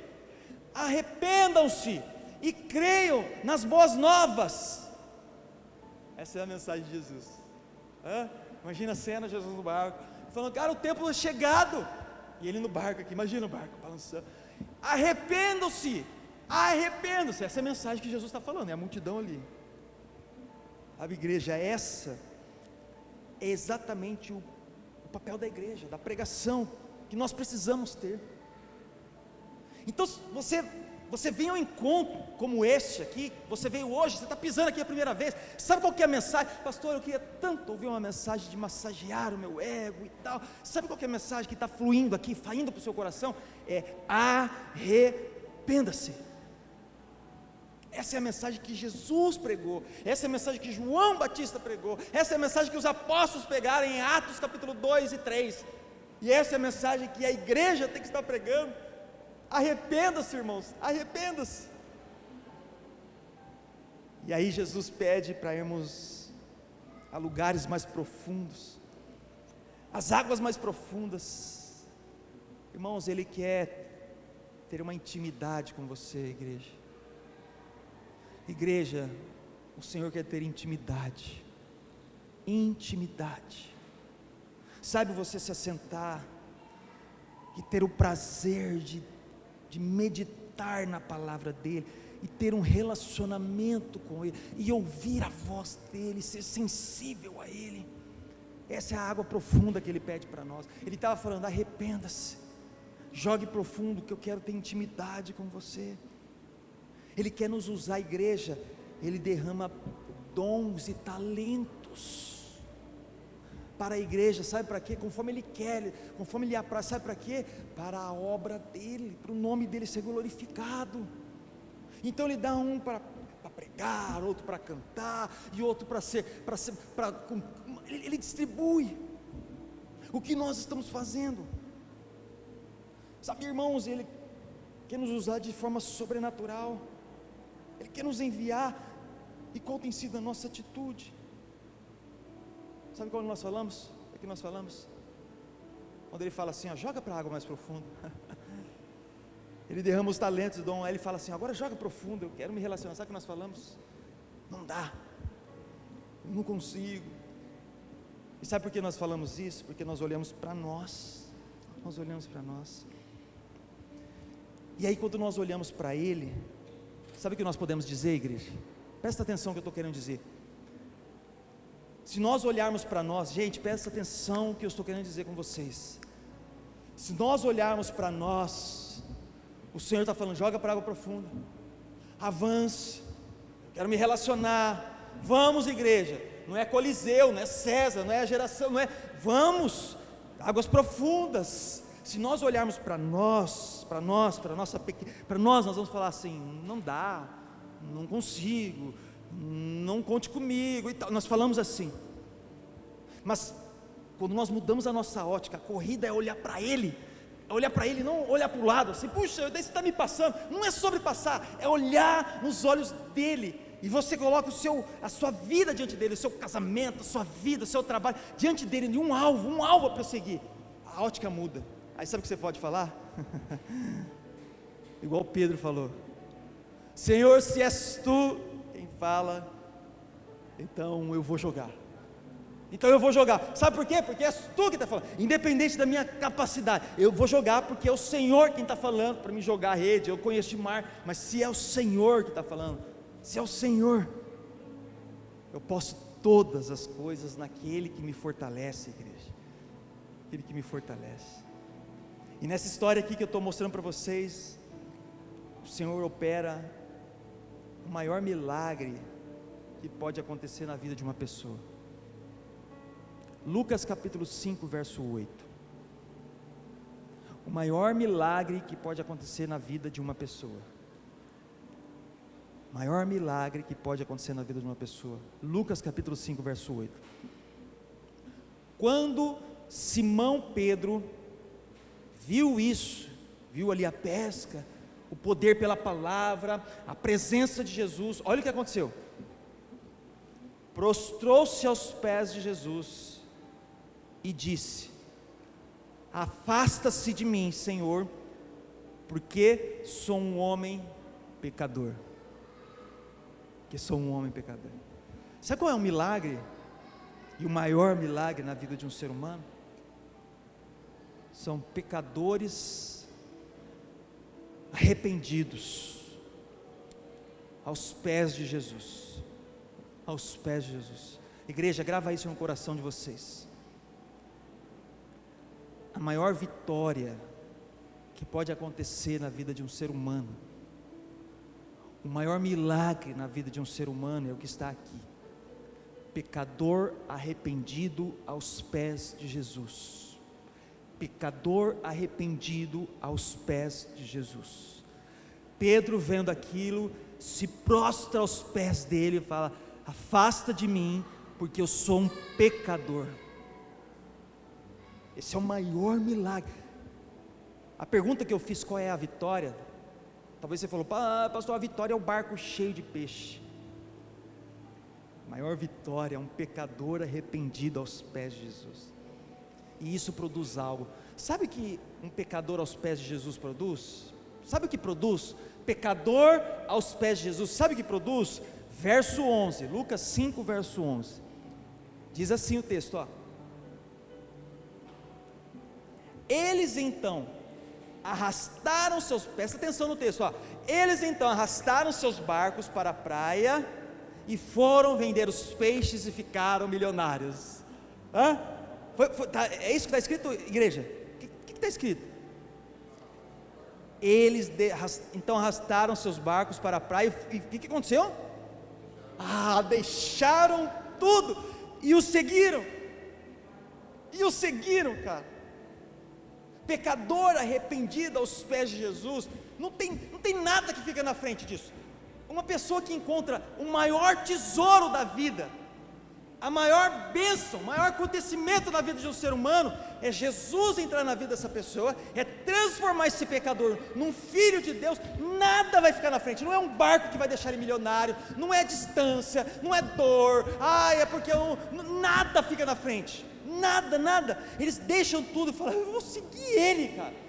Arrependam-se e creiam nas boas novas. Essa é a mensagem de Jesus. Imagina a cena, Jesus no barco, falando: cara, o tempo é chegado. E ele no barco aqui, imagina o barco balançando. Arrependam-se, arrependam-se. Essa é a mensagem que Jesus está falando, é a multidão ali. Sabe, igreja, essa é exatamente o papel da igreja, da pregação que nós precisamos ter. Então, você vem a um encontro como este aqui, você veio hoje, você está pisando aqui a primeira vez, sabe qual que é a mensagem? Pastor, eu queria tanto ouvir uma mensagem de massagear o meu ego e tal. Sabe qual que é a mensagem que está fluindo aqui, indo para o seu coração? É: arrependa-se. Essa é a mensagem que Jesus pregou, essa é a mensagem que João Batista pregou, essa é a mensagem que os apóstolos pegaram em Atos capítulo 2 e 3, e essa é a mensagem que a igreja tem que estar pregando. Arrependa-se, irmãos, arrependa-se. E aí Jesus pede para irmos a lugares mais profundos, as águas mais profundas. Irmãos, Ele quer ter uma intimidade com você, igreja. Igreja, o Senhor quer ter intimidade. Intimidade. Sabe, você se assentar e ter o prazer de meditar na palavra dEle, e ter um relacionamento com Ele, e ouvir a voz dEle, ser sensível a Ele. Essa é a água profunda que Ele pede para nós. Ele estava falando: arrependa-se, jogue profundo, que eu quero ter intimidade com você. Ele quer nos usar, a igreja. Ele derrama dons e talentos para a igreja, sabe para quê? Conforme Ele quer, conforme Ele apraz, sabe para quê? Para a obra dEle, para o nome dEle ser glorificado. Então Ele dá um para pregar, outro para cantar, e outro Ele distribui o que nós estamos fazendo. Sabe, irmãos, Ele quer nos usar de forma sobrenatural, Ele quer nos enviar. E qual tem sido a nossa atitude? Sabe quando nós falamos? É que nós falamos, quando Ele fala assim, ó, joga para a água mais profunda. Ele derrama os talentos, dom, aí Ele fala assim, agora joga profundo, eu quero me relacionar. Sabe o que nós falamos? Não dá, eu não consigo. E sabe por que nós falamos isso? Porque nós olhamos para nós. Nós olhamos para nós. E aí quando nós olhamos para Ele, sabe o que nós podemos dizer, igreja? Presta atenção no que eu estou querendo dizer. Se nós olharmos para nós, gente, presta atenção no que eu estou querendo dizer com vocês. Se nós olharmos para nós, o Senhor está falando, joga para a água profunda, avance, quero me relacionar, vamos, igreja, não é Coliseu, não é César, não é a geração, não é, vamos, águas profundas. Se nós olharmos para nós, nós vamos falar assim, não dá, não consigo, não conte comigo e tal, nós falamos assim. Mas quando nós mudamos a nossa ótica, a corrida é olhar para Ele, não olhar para o lado, assim, puxa, daí você está me passando, não é sobre passar, é olhar nos olhos dEle, e você coloca a sua vida diante dEle, o seu casamento, a sua vida, o seu trabalho, diante dEle, de um alvo a perseguir, a ótica muda. Aí sabe o que você pode falar? Igual Pedro falou, Senhor, se és Tu quem fala, então eu vou jogar. Sabe por quê? Porque és Tu que está falando, independente da minha capacidade, eu vou jogar porque é o Senhor quem está falando para me jogar a rede. Eu conheço de mar, mas se é o Senhor que está falando, se é o Senhor, eu posso todas as coisas naquele que me fortalece, igreja, aquele que me fortalece. E nessa história aqui que eu estou mostrando para vocês, o Senhor opera o maior milagre que pode acontecer na vida de uma pessoa. Lucas capítulo 5, verso 8. O maior milagre que pode acontecer na vida de uma pessoa. O maior milagre que pode acontecer na vida de uma pessoa. Lucas capítulo 5, verso 8. Quando Simão Pedro viu isso, viu ali a pesca, o poder pela palavra, a presença de Jesus, olha o que aconteceu. Prostrou-se aos pés de Jesus e disse: afasta-se de mim, Senhor, porque sou um homem pecador. Sabe qual é o milagre? E o maior milagre na vida de um ser humano? São pecadores arrependidos aos pés de Jesus. Aos pés de Jesus. Igreja, grava isso no coração de vocês. A maior vitória que pode acontecer na vida de um ser humano, o maior milagre na vida de um ser humano é o que está aqui: pecador arrependido aos pés de Jesus. Pecador arrependido aos pés de Jesus. Pedro, vendo aquilo, se prostra aos pés dele e fala: afasta de mim, porque eu sou um pecador. Esse é o maior milagre. A pergunta que eu fiz: qual é a vitória? Talvez você falou: pastor, a vitória é o barco cheio de peixe. A maior vitória é um pecador arrependido aos pés de Jesus. E isso produz algo. Sabe o que um pecador aos pés de Jesus produz? Sabe o que produz? Pecador aos pés de Jesus, sabe o que produz? Verso 11, Lucas 5, verso 11. Diz assim o texto, ó: eles então arrastaram seus, presta atenção no texto, ó. Eles então arrastaram seus barcos para a praia e foram vender os peixes e ficaram milionários. É isso que está escrito, igreja? O que está escrito? Eles então arrastaram seus barcos para a praia e o que aconteceu? Deixaram tudo e o seguiram. Cara. Pecador arrependido aos pés de Jesus, não tem nada que fica na frente disso. Uma pessoa que encontra o maior tesouro da vida, a maior bênção, o maior acontecimento da vida de um ser humano, é Jesus entrar na vida dessa pessoa, é transformar esse pecador num filho de Deus. Nada vai ficar na frente, não é um barco que vai deixar ele milionário, não é distância, não é dor, é porque nada fica na frente, nada, eles deixam tudo e falam: eu vou seguir ele, cara.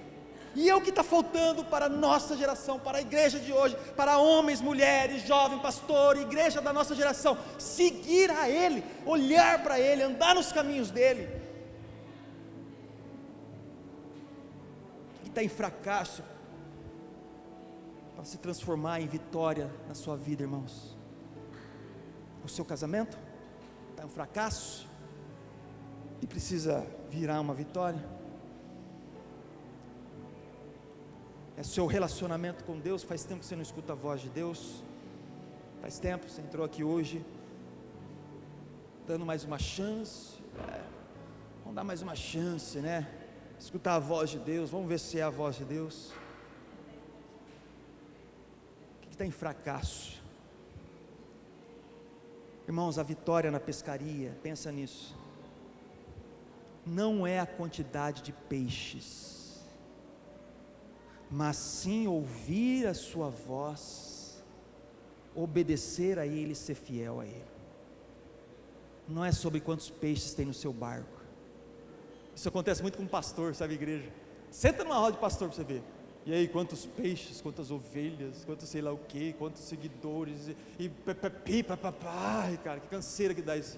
E é o que está faltando para a nossa geração, para a igreja de hoje, para homens, mulheres, jovem, pastor, igreja da nossa geração, seguir a Ele, olhar para Ele, andar nos caminhos dEle. Que está em fracasso, para se transformar em vitória na sua vida, irmãos. O seu casamento está em fracasso e precisa virar uma vitória. É seu relacionamento com Deus. Faz tempo que você não escuta a voz de Deus. Faz tempo, você entrou aqui hoje dando mais uma chance. Vamos dar mais uma chance, né? Escutar a voz de Deus. Vamos ver se é a voz de Deus. O que está em fracasso? Irmãos, a vitória na pescaria, pensa nisso, não é a quantidade de peixes, mas sim ouvir a sua voz, obedecer a Ele, ser fiel a Ele. Não é sobre quantos peixes tem no seu barco. Isso acontece muito com pastor, sabe, igreja? Senta numa roda de pastor para você ver. E aí, quantos peixes, quantas ovelhas, quantos sei lá o que, quantos seguidores, ai, cara, que canseira que dá isso.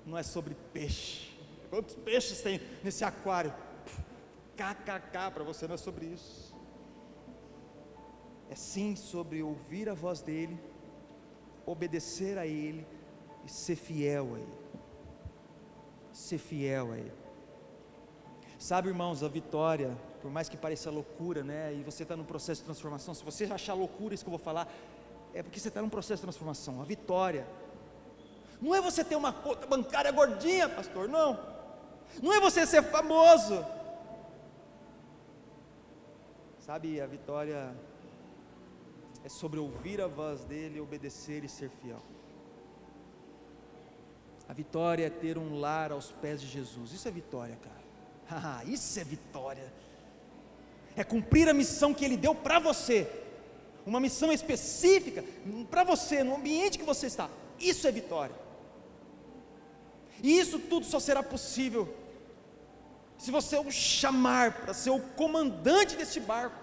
Não é sobre peixe. Quantos peixes tem nesse aquário? KKK, para você não é sobre isso. É sim sobre ouvir a voz dEle, obedecer a Ele e ser fiel a Ele. Ser fiel a Ele. Sabe, irmãos, a vitória, por mais que pareça loucura, né? E você está num processo de transformação. Se você achar loucura isso que eu vou falar, é porque você está num processo de transformação. A vitória não é você ter uma conta bancária gordinha, pastor, não. Não é você ser famoso. Sabe, a vitória é sobre ouvir a voz dEle, obedecer e ser fiel. A vitória é ter um lar aos pés de Jesus. Isso é vitória, cara. Isso é vitória. É cumprir a missão que Ele deu para você. Uma missão específica para você, no ambiente que você está. Isso é vitória. E isso tudo só será possível se você o chamar para ser o comandante deste barco.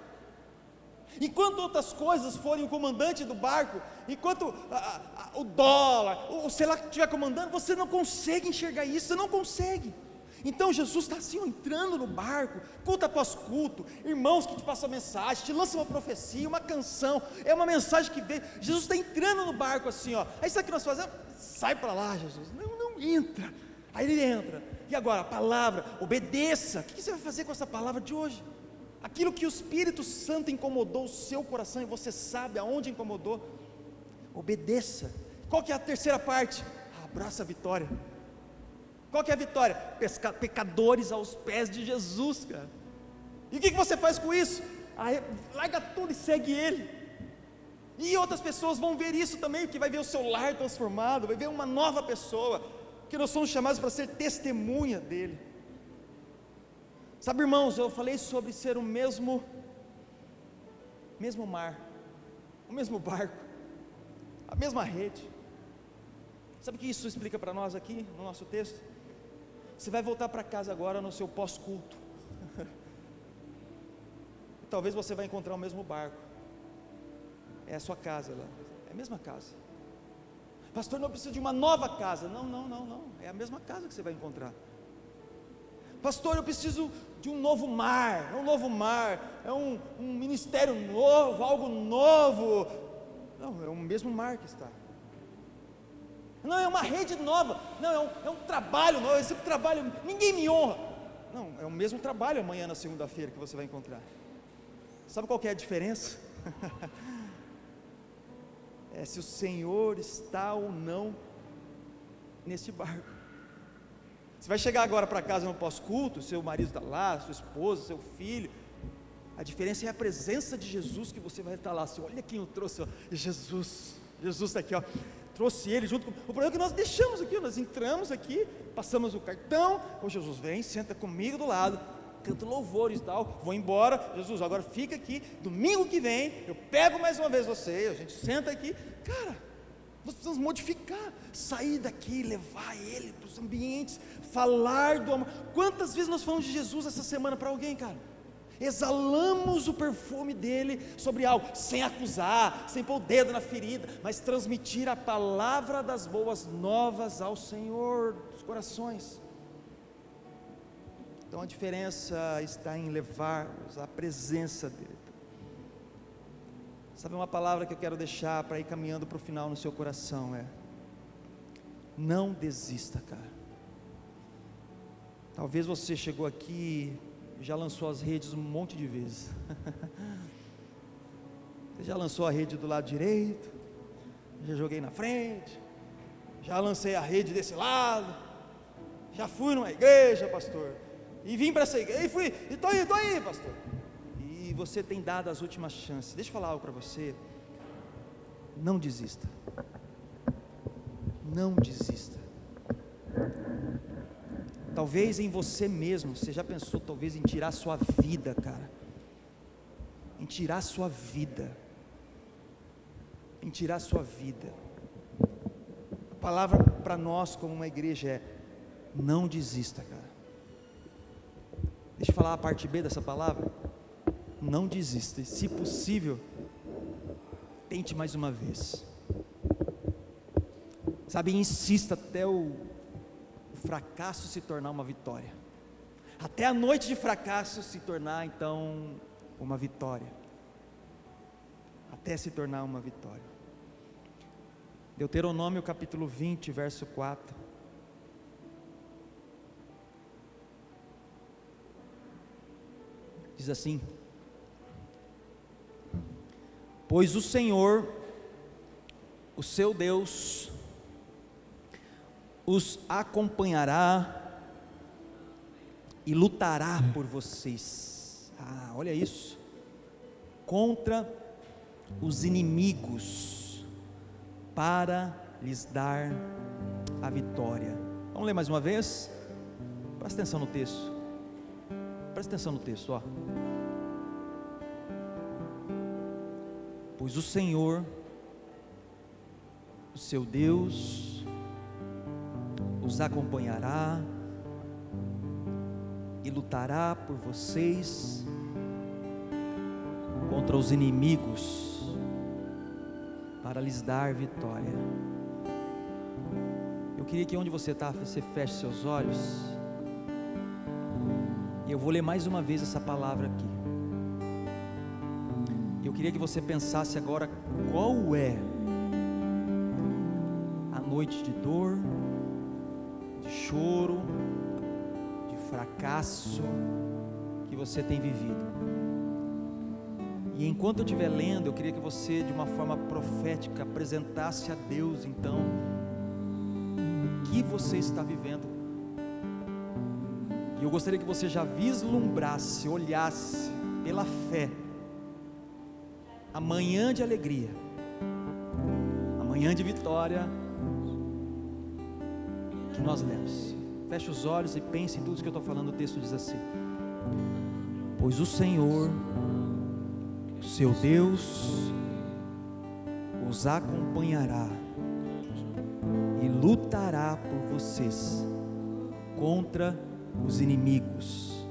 Enquanto outras coisas forem o comandante do barco, enquanto o dólar, o sei lá que estiver comandando, você não consegue enxergar isso, você não consegue. Então Jesus está assim, entrando no barco, culto após culto, irmãos que te passam mensagem, te lançam uma profecia, uma canção, é uma mensagem que vem. Jesus está entrando no barco assim, ó. Aí sabe o que nós fazemos? Sai para lá, Jesus, não entra. Aí ele entra, e agora a palavra, obedeça. O que você vai fazer com essa palavra de hoje? Aquilo que o Espírito Santo incomodou o seu coração, e você sabe aonde incomodou, obedeça. Qual que é a terceira parte? Abraça a vitória. Qual que é a vitória? Pecadores aos pés de Jesus, cara. E o que você faz com isso? Aí, larga tudo e segue Ele. E outras pessoas vão ver isso também, porque vai ver o seu lar transformado, vai ver uma nova pessoa, que nós somos chamados para ser testemunha dele. Sabe, irmãos, eu falei sobre ser o mesmo mar, o mesmo barco, a mesma rede. Sabe o que isso explica para nós aqui, no nosso texto? Você vai voltar para casa agora no seu pós-culto, talvez você vai encontrar o mesmo barco, é a sua casa lá, é a mesma casa. Pastor, não precisa de uma nova casa. Não, é a mesma casa que você vai encontrar. Pastor, eu preciso de um novo mar, é um ministério novo, algo novo. Não, é o mesmo mar que está. Não, é uma rede nova. Não, é um trabalho novo. Esse trabalho, ninguém me honra. Não, é o mesmo trabalho amanhã na segunda-feira que você vai encontrar. Sabe qual que é a diferença? É se o Senhor está ou não neste barco. Você vai chegar agora para casa no pós-culto, seu marido está lá, sua esposa, seu filho. A diferença é a presença de Jesus que você vai estar lá. Assim, olha quem eu trouxe, ó. Jesus está aqui, ó. Trouxe ele junto com... O problema é que nós deixamos aqui, nós entramos aqui, passamos o cartão, ô Jesus, vem, senta comigo do lado, canto louvores e tal, vou embora. Jesus, agora fica aqui, domingo que vem eu pego mais uma vez você, a gente senta aqui. Cara, nós precisamos modificar, sair daqui, levar ele para os ambientes, falar do amor. Quantas vezes nós falamos de Jesus essa semana para alguém, cara? Exalamos o perfume dele sobre algo, sem acusar, sem pôr o dedo na ferida, mas transmitir a palavra das boas novas ao Senhor dos corações. Então a diferença está em levarmos a presença dele. Sabe, uma palavra que eu quero deixar para ir caminhando para o final no seu coração é: não desista, cara. Talvez você chegou aqui, já lançou as redes um monte de vezes. Você já lançou a rede do lado direito, já joguei na frente, já lancei a rede desse lado, já fui numa igreja, pastor, e vim para essa igreja, e fui, e estou aí, pastor. E você tem dado as últimas chances. Deixa eu falar algo para você. Não desista. Não desista. Talvez em você mesmo, você já pensou talvez em tirar sua vida, cara? Em tirar sua vida. Em tirar sua vida. A palavra para nós como uma igreja é: não desista, cara. Deixa eu falar a parte B dessa palavra. Não desista, e se possível, tente mais uma vez. Sabe, insista até o fracasso se tornar uma vitória, até a noite de fracasso se tornar então uma vitória, até se tornar uma vitória. Deuteronômio capítulo 20, verso 4, diz assim: pois o Senhor, o seu Deus, os acompanhará e lutará por vocês. Olha isso, contra os inimigos, para lhes dar a vitória. Vamos ler mais uma vez? Presta atenção no texto. Presta atenção no texto, ó. Pois o Senhor, o seu Deus, os acompanhará e lutará por vocês contra os inimigos, para lhes dar vitória. Eu queria que onde você está, você feche seus olhos, e eu vou ler mais uma vez essa palavra aqui. Eu queria que você pensasse agora qual é a noite de dor, de choro, de fracasso que você tem vivido. E enquanto eu estiver lendo, eu queria que você, de uma forma profética, apresentasse a Deus então o que você está vivendo. E eu gostaria que você já vislumbrasse, olhasse pela fé amanhã de alegria, amanhã de vitória que nós lemos. Feche os olhos e pense em tudo isso que eu estou falando. O texto diz assim: pois o Senhor, o seu Deus, os acompanhará e lutará por vocês contra os inimigos,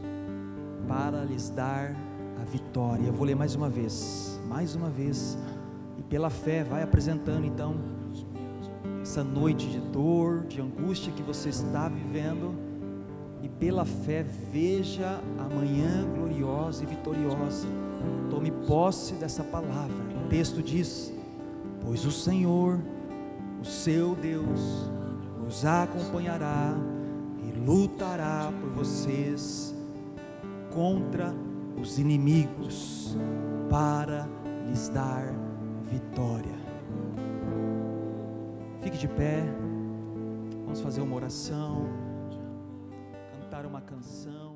para lhes dar a vitória. Eu vou ler mais uma vez, e pela fé vai apresentando então essa noite de dor, de angústia que você está vivendo, e pela fé veja a manhã gloriosa e vitoriosa. Tome posse dessa palavra. O texto diz: pois o Senhor, o seu Deus, os acompanhará e lutará por vocês contra os inimigos, para lhes dar vitória. Fique de pé, vamos fazer uma oração, cantar uma canção.